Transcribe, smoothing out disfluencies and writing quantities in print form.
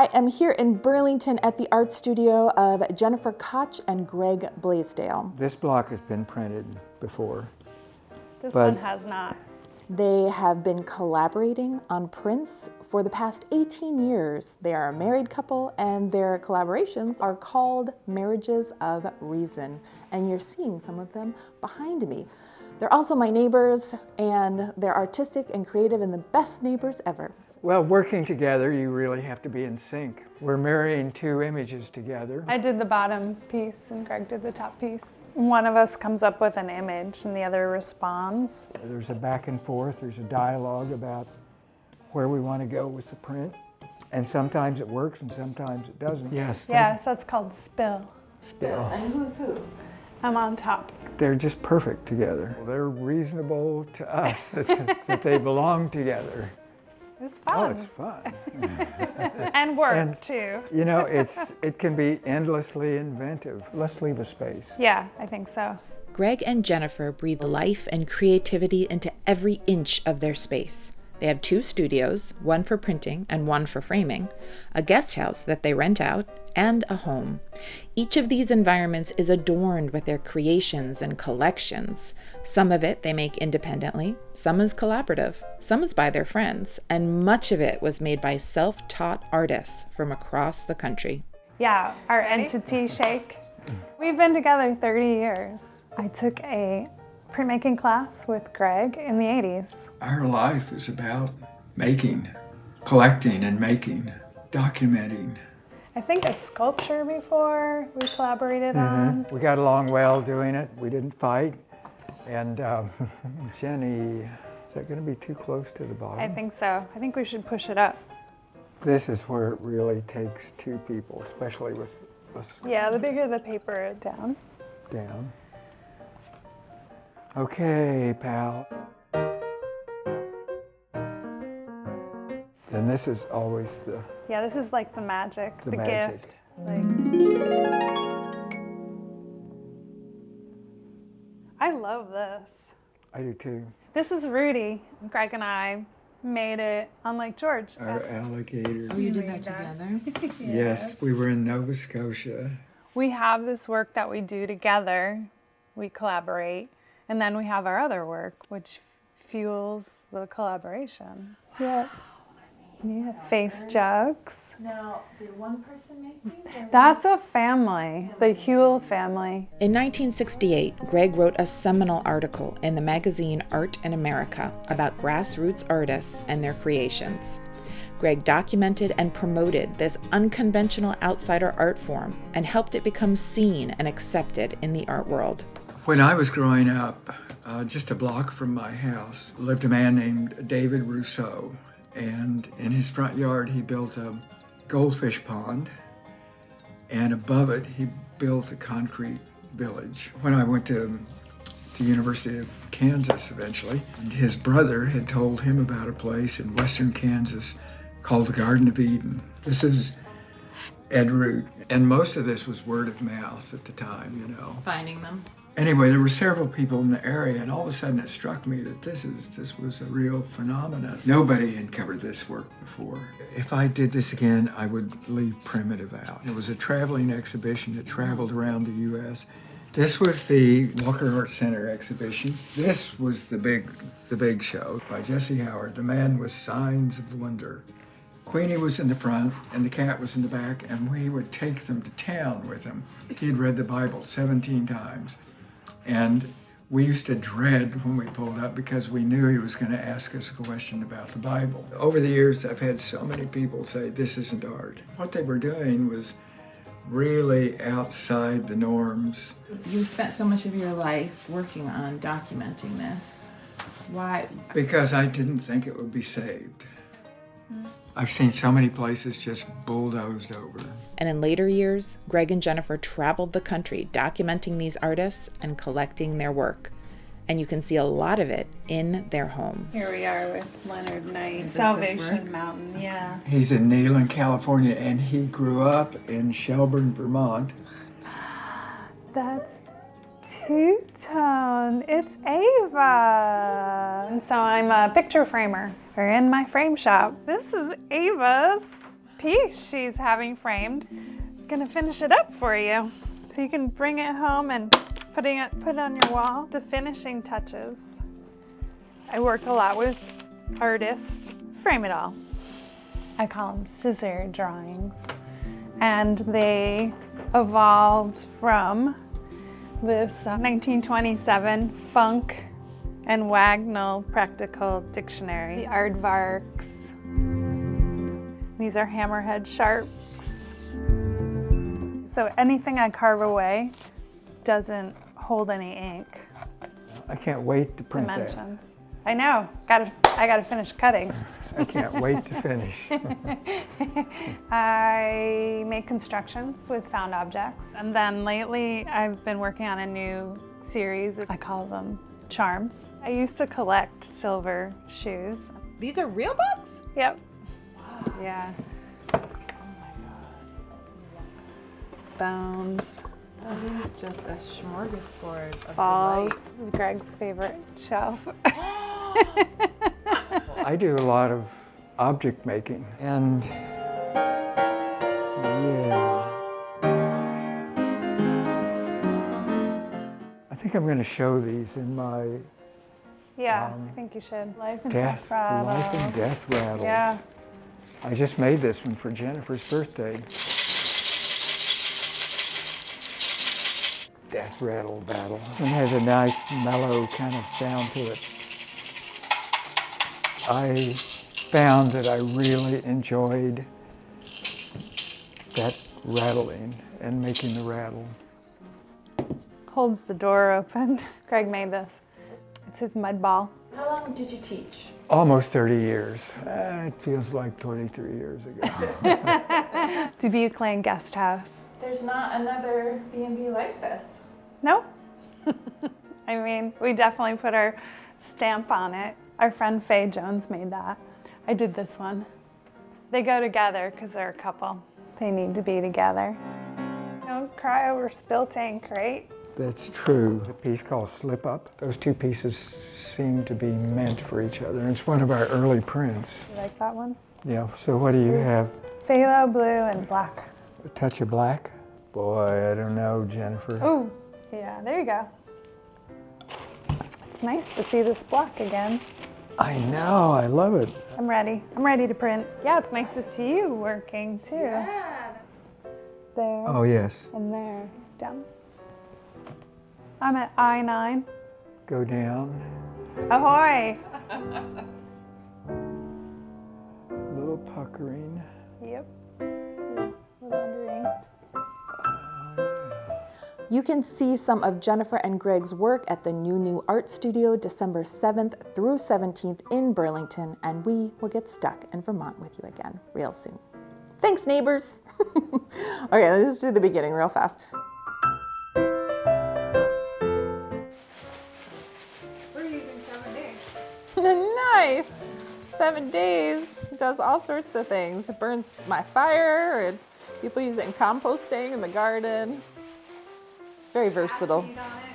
I am here in Burlington at the art studio of Jennifer Koch and Gregg Blasdel. This block has been printed before. This one has not. They have been collaborating on prints for the past 18 years. They are a married couple and their collaborations are called Marriages of Reason. And you're seeing some of them behind me. They're also my neighbors and they're artistic and creative and the best neighbors ever. Well, working together, you really have to be in sync. We're marrying two images together. I did the bottom piece and Gregg did the top piece. One of us comes up with an image and the other responds. There's a back and forth, there's a dialogue about where we want to go with the print. And sometimes it works and sometimes it doesn't. Yes. Yes, that's called spill. Spill. And who's who? I'm on top. They're just perfect together. They're reasonable to us that they belong together. It was fun. Oh, it's fun. And work, And, too. You know, it can be endlessly inventive. Let's leave a space. Yeah, I think so. Gregg and Jennifer breathe life and creativity into every inch of their space. They have two studios, one for printing and one for framing, a guest house that they rent out, and a home. Each of these environments is adorned with their creations and collections. Some of it they make independently, some is collaborative, some is by their friends, and much of it was made by self-taught artists from across the country. Yeah, our entity shake. We've been together 30 years. I took a printmaking class with Gregg in the 80s. Our life is about making, collecting and making, documenting. I think a sculpture before we collaborated on. We got along well doing it. We didn't fight. And Jenny, is that going to be too close to the bottom? I think so. I think we should push it up. This is where it really takes two people, especially with us Yeah, the bigger the paper down. down. Okay, pal. And this is always the Yeah, this is like the magic, the magic. gift. Like, I love this. I do too. This is Rudy. Gregg and I made it on Lake George. Our alligator. Oh, you did that together? Yes, we were in Nova Scotia. We have this work that we do together. We collaborate. And then we have our other work, which fuels the collaboration. Yeah. Yeah, face jugs. Now, did one person make these? That's a family, the Huell family. In 1968, Gregg wrote a seminal article in the magazine Art in America about grassroots artists and their creations. Gregg documented and promoted this unconventional outsider art form and helped it become seen and accepted in the art world. When I was growing up, just a block from my house, lived a man named David Rousseau. And in his front yard, he built a goldfish pond. And above it, he built a concrete village. When I went to the University of Kansas eventually, and his brother had told him about a place in western Kansas called the Garden of Eden. This is Ed Root. And most of this was word of mouth at the time, you know. Finding them. Anyway, there were several people in the area, and all of a sudden it struck me that this was a real phenomenon. Nobody had covered this work before. If I did this again, I would leave primitive out. It was a traveling exhibition that traveled around the U.S. This was the Walker Art Center exhibition. This was the big show by Jesse Howard, the man with signs of wonder. Queenie was in the front and the cat was in the back, and we would take them to town with him. He had read the Bible 17 times. And we used to dread when we pulled up because we knew he was going to ask us a question about the Bible. Over the years, I've had so many people say, this isn't art. What they were doing was really outside the norms. You spent so much of your life working on documenting this. Why? Because I didn't think it would be saved. I've seen so many places just bulldozed over. And in later years, Gregg and Jennifer traveled the country documenting these artists and collecting their work. And you can see a lot of it in their home. Here we are with Leonard Knight, Salvation Mountain, yeah. He's in Neyland, California, and he grew up in Shelburne, Vermont. That's two-tone. It's Ava. And so I'm a picture framer. We're in my frame shop. This is Ava's. piece she's having framed. Gonna finish it up for you so you can bring it home and put it on your wall. The finishing touches. I work a lot with artists. Frame it all. I call them scissor drawings, and they evolved from this 1927 Funk and Wagnall Practical Dictionary. The aardvarks. These are hammerhead sharks. So anything I carve away doesn't hold any ink. I can't wait to print Dimensions. I know. I gotta finish cutting. that. I can't wait to finish. I make constructions with found objects. And then lately I've been working on a new series. I call them charms. I used to collect silver shoes. These are real bugs? Yep. Wow. Yeah. Oh my God. Bones. That is just a smorgasbord of Balls. delight. This is Gregg's favorite shelf. I do a lot of object making, and yeah. I think I'm going to show these in my Yeah, I think you should. Life and death rattles. Life and Death Rattles. Yeah. I just made this one for Jennifer's birthday. Death Rattle Battle. It has a nice mellow kind of sound to it. I found that I really enjoyed that rattling and making the rattle. Holds the door open. Gregg made this. It's his mud ball. How long did you teach? Almost 30 years. It feels like 23 years ago. Dubuque Lane Guest House. There's not another B&B like this. Nope. I mean, we definitely put our stamp on it. Our friend Faye Jones made that. I did this one. They go together because they're a couple. They need to be together. Don't cry over spilt ink, right? That's true. There's a piece called Slip Up. Those two pieces seem to be meant for each other. It's one of our early prints. You like that one? Yeah, so what do you have? Phthalo blue and black. A touch of black? Boy, I don't know, Jennifer. Ooh, yeah, there you go. It's nice to see this block again. I know, I love it. I'm ready. I'm ready to print. Yeah, it's nice to see you working too. Yeah. There. Oh, yes. And there. Down. I'm at I-9. Go down. Ahoy! Little puckering. Yep. Little underinked. You can see some of Jennifer and Gregg's work at the New Art Studio December 7th through 17th in Burlington, and we will get stuck in Vermont with you again real soon. Thanks, neighbors. Okay, let's just do the beginning real fast. We're using 7 days. Nice. 7 days. It does all sorts of things. It burns my fire, and people use it in composting in the garden. Very versatile. Seed on it.